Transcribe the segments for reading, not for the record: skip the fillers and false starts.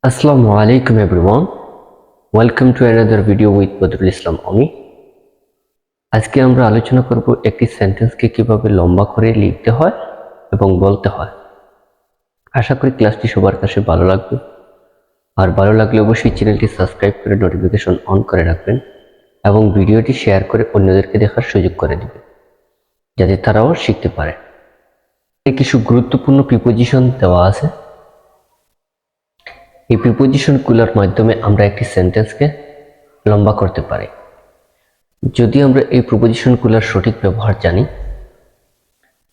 Assalamu alaikum everyone. Welcome to another video with Badrul Islam Omi. আজকে আমরা আলোচনা করব একটি সেন্টেন্সকে কিভাবে লম্বা করে লিখতে হয় এবং বলতে হয়। আশা করি ক্লাসটি সবার কাছে ভালো লাগবে। আর ভালো লাগলে অবশ্যই চ্যানেলটি সাবস্ক্রাইব করে নোটিফিকেশন অন করে রাখবেন এবং ভিডিওটি শেয়ার করে অন্যদেরকে দেখার সুযোগ করে দিবেন যাতে তারাও শিখতে পারে। কিছু গুরুত্বপূর্ণ প্রিপোজিশন দেওয়া আছে। এই প্রিপোজিশনগুলোর মাধ্যমে আমরা একটি সেন্টেন্সকে লম্বা করতে পারি। যদি আমরা এই প্রিপোজিশনগুলোর সঠিক ব্যবহার জানি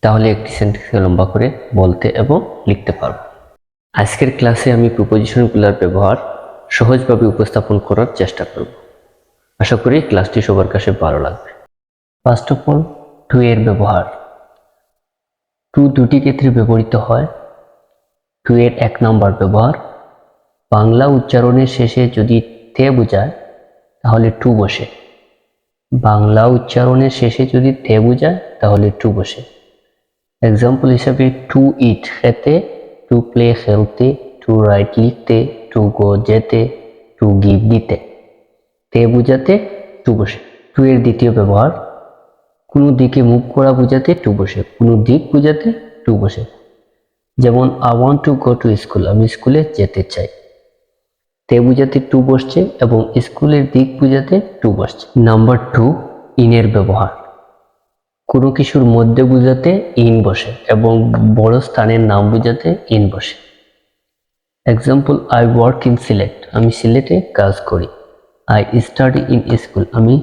তাহলে একটি সেন্টেন্সকে লম্বা করে বলতে এবং লিখতে পারব। আজকের ক্লাসে আমি প্রিপোজিশনগুলোর ব্যবহার সহজভাবে উপস্থাপন করার চেষ্টা করব। আশা করি ক্লাসটি সবার কাছে ভালো লাগবে। ফার্স্ট অফ অল, টু এর ব্যবহার। টু দুটি ক্ষেত্রে ব্যবহৃত হয়। টু এর এক নম্বর ব্যবহার, বাংলা উচ্চারণের শেষে যদি তে বোঝায় তাহলে টু বসে। বাংলা উচ্চারণের শেষে যদি তে বোঝায় তাহলে টু বসে। এক্সাম্পল হিসাবে টু ইট খেতে, টু প্লে খেলতে, টু রাইট লিখতে, টু গো যেতে, টু গিভ দিতে। তে বোঝাতে টু বসে। টু এর দ্বিতীয় ব্যবহার, কোনো দিকে মুভ করা বোঝাতে টু বসে, কোনো দিক বোঝাতে টু বসে। যেমন I want to go to school, আমি স্কুলে যেতে চাই। তে বোঝাতে টু বসছে এবং স্কুলের দিক বোঝাতে টু বসছে। নাম্বার টু, ইনের ব্যবহার। কোনো কিছুর মধ্যে বোঝাতে ইন বসে এবং বড় স্থানের নাম বোঝাতে ইন বসে। Example, I work in Sylhet, আমি সিলেটে কাজ করি। আই স্টাডি ইন স্কুল, আমি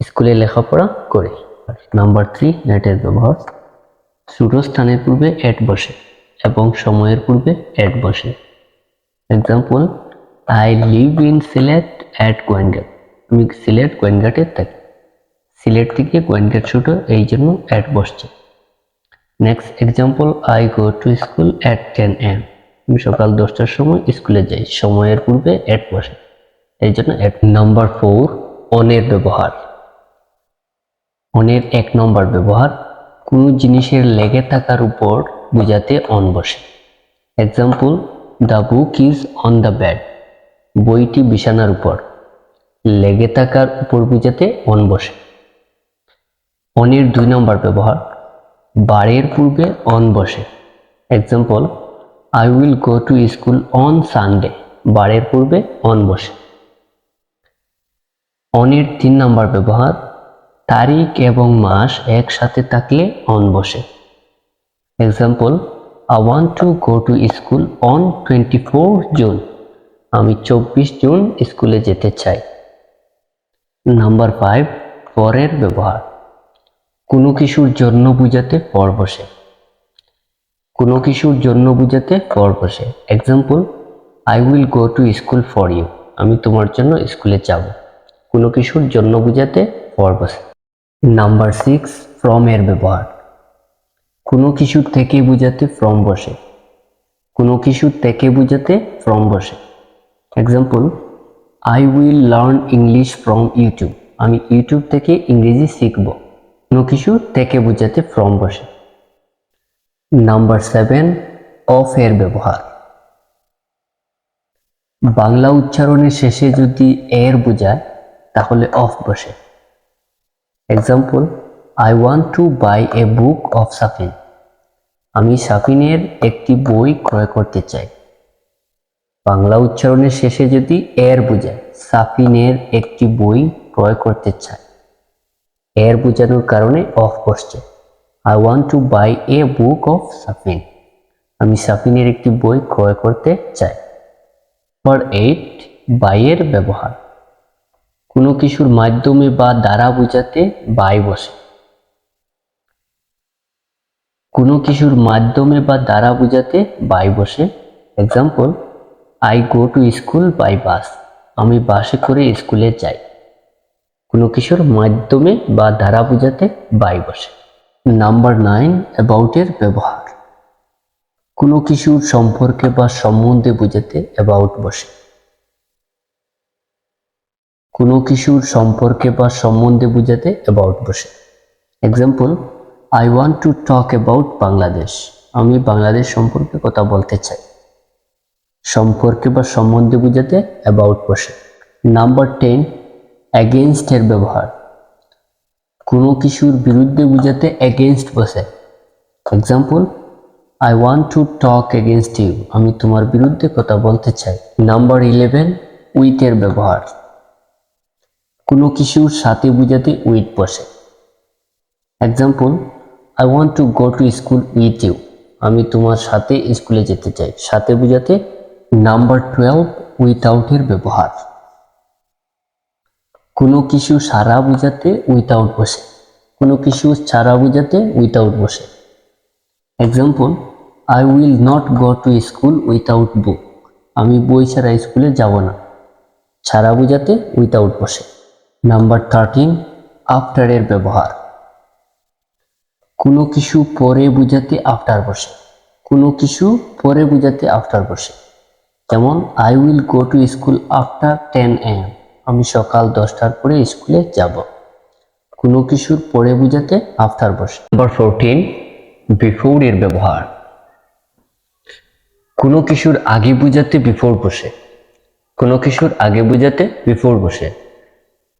স্কুলে লেখাপড়া করি। নাম্বার থ্রি, এটের ব্যবহার। ছোট স্থানের পূর্বে এট বসে এবং সময়ের পূর্বে এট বসে। Example, I live in Sylhet at Gowainghat, আমি সিলেট গোয়েনঘাটে থাকি। সিলেট থেকে গোয়েনঘাট ছোট, এই জন্য অ্যাট বসছে। Next example, I go to school at 10 AM, আমি সকাল 10টার সময় স্কুলে যাই। সময়ের পূর্বে অ্যাট বসে, এই জন্য অ্যাট। নাম্বার ফোর, অনের ব্যবহার। অনের এক নম্বর ব্যবহার, কোনো জিনিসের লেগে থাকার উপর বোঝাতে অন বসে। Example, the book is on the bed, বইটি বিছানার উপর। লেগে থাকার উপর বোঝাতে অন বসে। অনের দুই নম্বর ব্যবহার, বারের পূর্বে অন বসে। Example, I will go to school on Sunday, বারের পূর্বে অন বসে। অনের তিন নম্বর ব্যবহার, তারিখ এবং মাস একসাথে থাকলে অন বসে। Example, I want to go to school on 24 June, আমি 24 জুন স্কুলে যেতে চাই। নাম্বার ফাইভ, ফরের ব্যবহার। কোনো কিছুর জন্য বোঝাতে ফর বসে। কোনো কিছুর জন্য বোঝাতে ফর বসে। Example, I will go to school for you, আমি তোমার জন্য স্কুলে যাব। কোনো কিছুর জন্য বোঝাতে ফর বসে। নাম্বার সিক্স, ফ্রম এর ব্যবহার। কোনো কিছু থেকে বোঝাতে ফ্রম বসে। কোনো কিছু থেকে বোঝাতে ফ্রম বসে। Example, I will learn English from YouTube, আমি ইউটিউব থেকে ইংরেজি শিখব। কোনো কিছু থেকে বোঝাতে ফ্রম বসে। নাম্বার সেভেন, অফ এর ব্যবহার। বাংলা উচ্চারণের শেষে যদি এর বোঝায় তাহলে অফ বসে। Example, I want to buy a book of Safin, আমি সাফিনের একটি বই ক্রয় করতে চাই। বাংলা উচ্চারণের শেষে যদি এর বোঝায়, সাফিনের একটি বই ক্রয় করতে চাই, এর বোঝানোর কারণে অফ বসছে। I want to buy a book of Safin, আমি সাফিনের একটি বই ক্রয় করতে চাই। নাম্বার এইট, বাই এর ব্যবহার। কোনো কিছুর মাধ্যমে বা দ্বারা বোঝাতে বাই বসে। কোনো কিছুর মাধ্যমে বা দ্বারা বোঝাতে বাই বসে। Example, I go to school by bus, আমি বাসে করে স্কুলে যাই। কোনো কিছুর মাধ্যমে বা দ্বারা বোঝাতে বাই বসে। নাম্বার নাইন, অ্যাবাউট এর ব্যবহার। কোনো কিছুর সম্পর্কে বা সম্বন্ধে বোঝাতে অ্যাবাউট বসে। কোনো কিছুর সম্পর্কে বা সম্বন্ধে বোঝাতে অ্যাবাউট বসে। Example, I want to talk about Bangladesh, আমি বাংলাদেশ সম্পর্কে কথা বলতে চাই। সম্পর্কে বা সম্বন্ধে বোঝাতে অ্যাবাউট বসে। নাম্বার 10, অ্যাগেইনস্ট এর ব্যবহার। কোনো কিছুর বিরুদ্ধে বোঝাতে অ্যাগেইনস্ট বসে। Example, I want to talk against you, আমি তোমার বিরুদ্ধে কথা বলতে চাই। নাম্বার 11, উইথ এর ব্যবহার। কোনো কিছুর সাথে বোঝাতে উইথ বসে। Example, I want to go to school with you, আমি তোমার সাথে স্কুলে যেতে চাই, সাথে বোঝাতে। নাম্বার 12, উইথআউট এর ব্যবহার। কোনো কিছু ছাড়া বোঝাতে উইথআউট বসে। কোনো কিছু ছাড়া বোঝাতে উইথআউট বসে। Example, I will not go to school without book, আমি বই ছাড়া স্কুলে যাব না, ছাড়া বোঝাতে উইথআউট বসে। নাম্বার 13, আফটার এর ব্যবহার। কোনো কিছু পরে বোঝাতে আফটার বসে। কোনো কিছু পরে বোঝাতে আফটার বসে। যেমন, I will go to school after 10 AM, আমি সকাল 10টার পরে স্কুলে যাব। কোনো কিছুর পরে বোঝাতে আফটার বসে। নাম্বার 14, বিফোর এর ব্যবহার। কোনো কিছুর আগে বোঝাতে বিফোর বসে। কোনো কিছুর আগে বোঝাতে বিফোর বসে।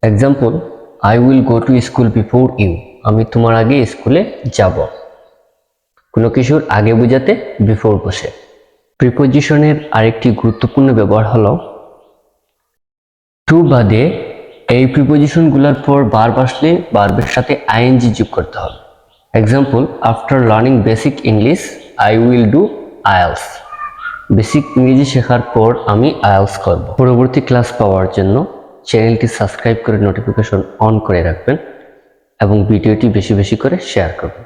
Example, I will go to school before you, আমি তোমার আগে স্কুলে যাব। কোনো কিছুর আগে বোঝাতে বিফোর বসে। প্রিপোজিশনের আরেকটি গুরুত্বপূর্ণ ব্যবহার হলো টু বাদে এই প্রিপোজিশনগুলোর পর ভার্ব আসলে ভার্বের সাথে আইএনজি যোগ করতে হবে। Example, after learning basic English I will do IELTS, basic ইংরেজি শেখার পর আমি আইএলস করব। পরবর্তী ক্লাস পাওয়ার জন্য চ্যানেলটি সাবস্ক্রাইব করে নোটিফিকেশন অন করে রাখবেন এবং ভিডিওটি বেশি বেশি করে শেয়ার করবেন।